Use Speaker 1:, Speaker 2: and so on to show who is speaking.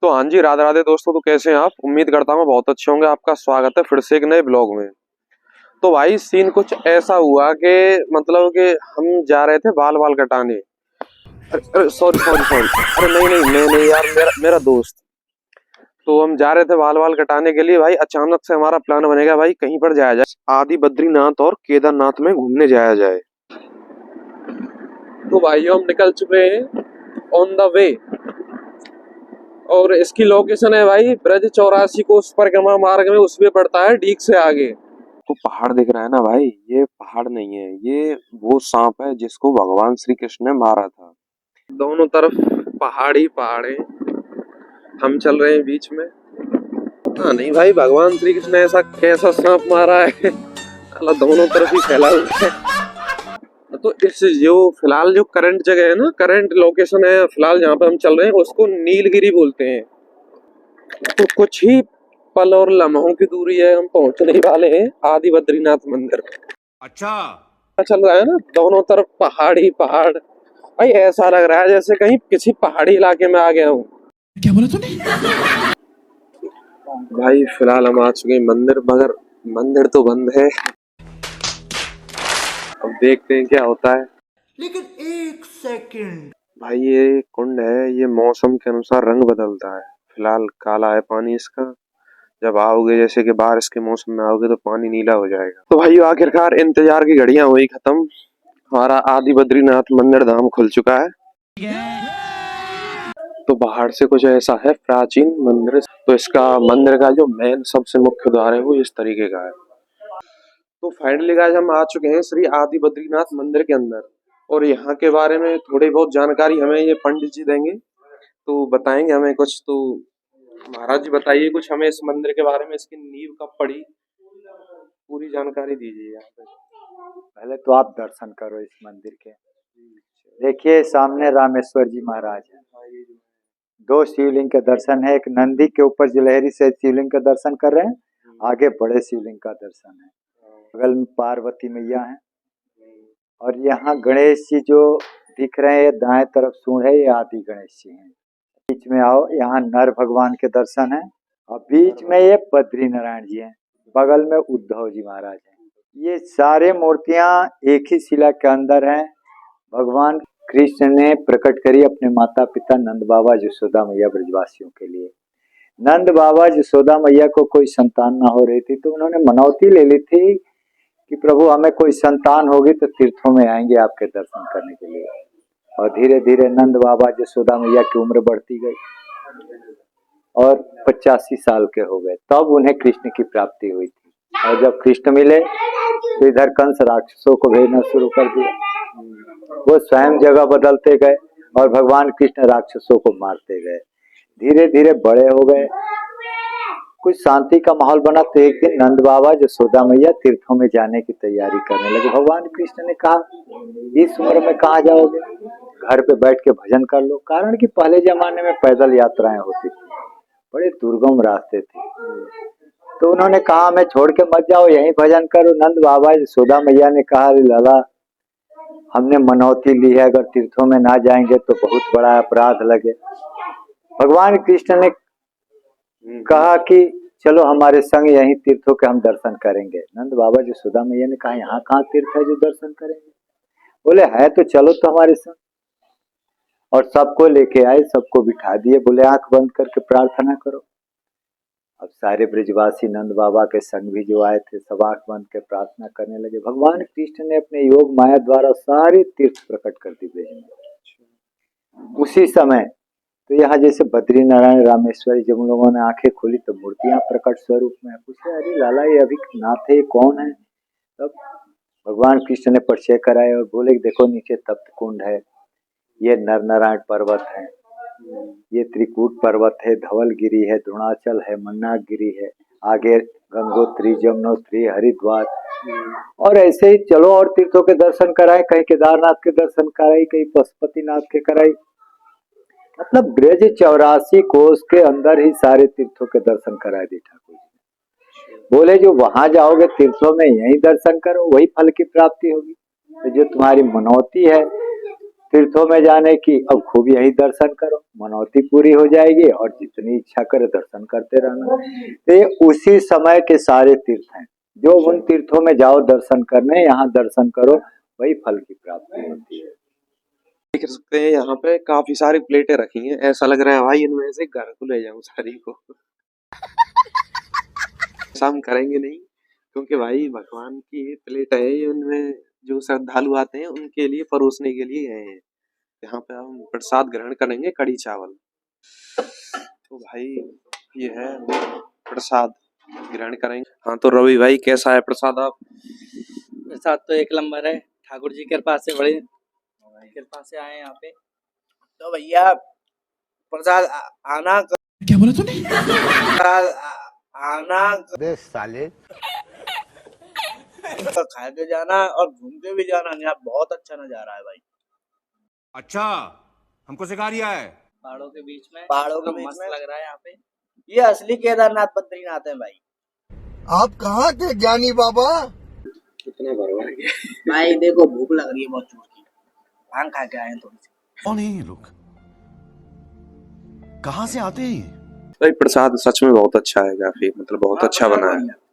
Speaker 1: तो हाँ जी, राधे राधे दोस्तों। तो कैसे हैं आप? उम्मीद करता हूँ बहुत अच्छे होंगे। आपका स्वागत है फिर से एक नए ब्लॉग में। तो भाई सीन कुछ ऐसा हुआ कि मतलब कि हम जा रहे थे बाल बाल कटाने। अरे अरे सॉरी सॉरी सॉरी, अरे नहीं नहीं, मैं नहीं यार, मेरा मेरा दोस्त। तो हम जा रहे थे बाल बाल कटाने के लिए। भाई अचानक से हमारा प्लान बनेगा भाई कहीं पर जाया जाए, आदि बद्रीनाथ और केदारनाथ में घूमने जाया जाए। तो भाई हम निकल चुके हैं ऑन द वे। और इसकी लोकेशन है भाई ब्रज 84 को उस परिक्रमा मार्ग में, उसमें पड़ता है डीग से आगे। तो पहाड़ दिख रहा है ना भाई, ये पहाड़ नहीं है, ये वो सांप है जिसको भगवान श्री कृष्ण ने मारा था। दोनों तरफ पहाड़ ही पहाड़ है, हम चल रहे हैं बीच में। हाँ नहीं भाई, भगवान श्री कृष्ण ने ऐसा कैसा सांप मारा है अल्लाह, दोनों तरफ ही फैला हुआ है। तो इस जो फिलहाल जो करंट जगह है ना, करंट लोकेशन है फिलहाल जहाँ पे हम चल रहे हैं, उसको नीलगिरी बोलते हैं। तो कुछ ही पल और लम्हों की दूरी है, हम पहुंचने वाले हैं आदि बद्रीनाथ मंदिर।
Speaker 2: अच्छा,
Speaker 1: चल रहा है ना, दोनों तरफ पहाड़ ही पहाड़। भाई ऐसा लग रहा है जैसे कहीं किसी पहाड़ी इलाके में आ गया हूँ।
Speaker 2: क्या बोला तूने?
Speaker 1: भाई फिलहाल हम आ चुके हैं मंदिर, मगर मंदिर तो बंद है। अब देखते हैं क्या होता है।
Speaker 2: लेकिन एक सेकंड।
Speaker 1: भाई ये कुंड है, ये मौसम के अनुसार रंग बदलता है। फिलहाल काला है पानी इसका, जब आओगे जैसे कि बारिश के मौसम में आओगे तो पानी नीला हो जाएगा। तो भाई आखिरकार इंतजार की घड़ियां हुई खत्म, हमारा आदि बद्रीनाथ मंदिर धाम खुल चुका है। तो बाहर से कुछ ऐसा है प्राचीन मंदिर। तो इसका मंदिर का जो मेन सबसे मुख्य द्वार है वो इस तरीके का है। तो फाइनली गाइस हम आ चुके हैं श्री आदि बद्रीनाथ मंदिर के अंदर। और यहाँ के बारे में थोड़ी बहुत जानकारी हमें ये पंडित जी देंगे, तो बताएंगे हमें कुछ। तो महाराज जी बताइए कुछ हमें इस मंदिर के बारे में, इसकी नींव कब पड़ी, पूरी जानकारी दीजिए यहाँ पे।
Speaker 3: पहले तो आप दर्शन करो इस मंदिर के। देखिए सामने रामेश्वर जी महाराज हैं। दो शिवलिंग के दर्शन है, एक नंदी के ऊपर गिलहरी से शिवलिंग का दर्शन कर रहे हैं, आगे बड़े शिवलिंग का दर्शन है। बगल में पार्वती मैया है, और यहाँ गणेश जी जो दिख रहे हैं दाएं तरफ सूंड है, ये आदि गणेश जी हैं। बीच में आओ, यहाँ नर भगवान के दर्शन है, और बीच में ये बद्री नारायण जी हैं, बगल में उद्धव जी महाराज हैं। ये सारे मूर्तियां एक ही शिला के अंदर हैं। भगवान कृष्ण ने प्रकट करी अपने माता पिता नंद बाबा यशोदा मैया ब्रजवासियों के लिए। नंद बाबा यशोदा मैया को कोई संतान ना हो रही थी, तो उन्होंने मनौती ले ली थी कि प्रभु हमें कोई संतान होगी तो तीर्थों में आएंगे आपके दर्शन करने के लिए। और धीरे धीरे नंद बाबा यशोदा मैया की उम्र बढ़ती गई और 85 साल के हो गए, तब उन्हें कृष्ण की प्राप्ति हुई थी। और जब कृष्ण मिले तो इधर कंस राक्षसों को भेजना शुरू कर दिया। वो स्वयं जगह बदलते गए और भगवान कृष्ण राक्षसों को मारते गए। धीरे धीरे बड़े हो गए, कुछ शांति का माहौल बना, तो एक दिन नंद बाबा यशोदा मैया तीर्थों में जाने की तैयारी करने लगे। भगवान कृष्ण ने कहा इस उम्र में कहाँ जाओगे, घर पे बैठ के भजन कर लो। कारण कि पहले जमाने में पैदल यात्राएं होती थी, बड़े दुर्गम रास्ते थे। तो उन्होंने कहा हमें छोड़ के मत जाओ, यहीं भजन करो। नंद बाबा यशोदा मैया ने कहा अरे लाला, हमने मनौती ली है, अगर तीर्थों में ना जाएंगे तो बहुत बड़ा अपराध लगे। भगवान कृष्ण ने कहा कि चलो हमारे संग यहीं तीर्थों के हम दर्शन करेंगे। नंद बाबा यशोदा मैया ने कहा यहाँ कहाँ तीर्थ है जो दर्शन करेंगे। बोले है तो चलो तो हमारे संग। और सबको लेके आए, सबको बिठा दिए, बोले आंख बंद करके प्रार्थना करो। अब सारे ब्रजवासी नंद बाबा के संग भी जो आए थे, सब आंख बंद के प्रार्थना करने लगे। भगवान कृष्ण ने अपने योग माया द्वारा सारे तीर्थ प्रकट कर दी ब्रज में। उसी समय तो यहाँ जैसे बद्री नारायण रामेश्वरी, जब उन लोगों ने आंखें खोली तो मूर्तियां प्रकट स्वरूप में। पूछे अरे लाला ये अभी नाथ है, कौन है? तब भगवान कृष्ण ने परिचय कराया और बोले देखो नीचे तप्त कुंड है, ये नर नारायण पर्वत है, ये त्रिकूट पर्वत है, धवलगिरी है, द्रोणाचल है, मन्नागिरी है, आगे गंगोत्री, जमुनोत्री, हरिद्वार। और ऐसे ही चलो और तीर्थों के दर्शन कराए, कहीं केदारनाथ के दर्शन कराई, कहीं पशुपतिनाथ के कराई। मतलब ब्रज 84 कोस के अंदर ही सारे तीर्थों के दर्शन करा दी ठाकुर जी। बोले जो वहां जाओगे तीर्थों में यही दर्शन करो, वही फल की प्राप्ति होगी। तो जो तुम्हारी मनौती है तीर्थों में जाने की, अब खूब यही दर्शन करो, मनौती पूरी हो जाएगी और जितनी इच्छा करे दर्शन करते रहना। तो ये उसी समय के सारे तीर्थ हैं, जो उन तीर्थों में जाओ दर्शन करने, यहाँ दर्शन करो, वही फल की प्राप्ति होती है।
Speaker 1: देख सकते हैं यहाँ पे काफी सारी प्लेटें रखी हैं, ऐसा लग रहा है भाई इनमें से घर को ले जाऊं सारी को। ऐसा हम करेंगे नहीं, क्योंकि भाई भगवान की प्लेट है, उनमें जो श्रद्धालु आते हैं उनके लिए परोसने के लिए है। यहाँ पे हम प्रसाद ग्रहण करेंगे, कढ़ी चावल। तो भाई ये है प्रसाद, ग्रहण करेंगे। हाँ तो रवि भाई कैसा है प्रसाद? आप
Speaker 4: प्रसाद तो एक नंबर है, ठाकुर जी कृपा से बड़े कृपा से आए यहाँ पे। तो भैया प्रसाद आना
Speaker 2: क्या बोला तूने?
Speaker 4: आना
Speaker 5: साले
Speaker 4: खा के जाना और घूम के भी जाना, यहाँ बहुत अच्छा नजारा है भाई।
Speaker 2: अच्छा, हमको सिखा रिया है।
Speaker 4: पहाड़ों के बीच में मस्त लग रहा है यहाँ पे। ये असली केदारनाथ बद्रीनाथ है भाई।
Speaker 5: आप कहाँ थे ज्ञानी बाबा?
Speaker 1: कितना बर्बाद गया
Speaker 4: भाई देखो भूख लग रही है बहुत जोर की, भांग खा के आए हैं थोड़ी सी।
Speaker 2: कौन है ये लोग? कहाँ से आते हैं?
Speaker 1: भाई प्रसाद सच में बहुत अच्छा है, काफी मतलब बहुत अच्छा बना है।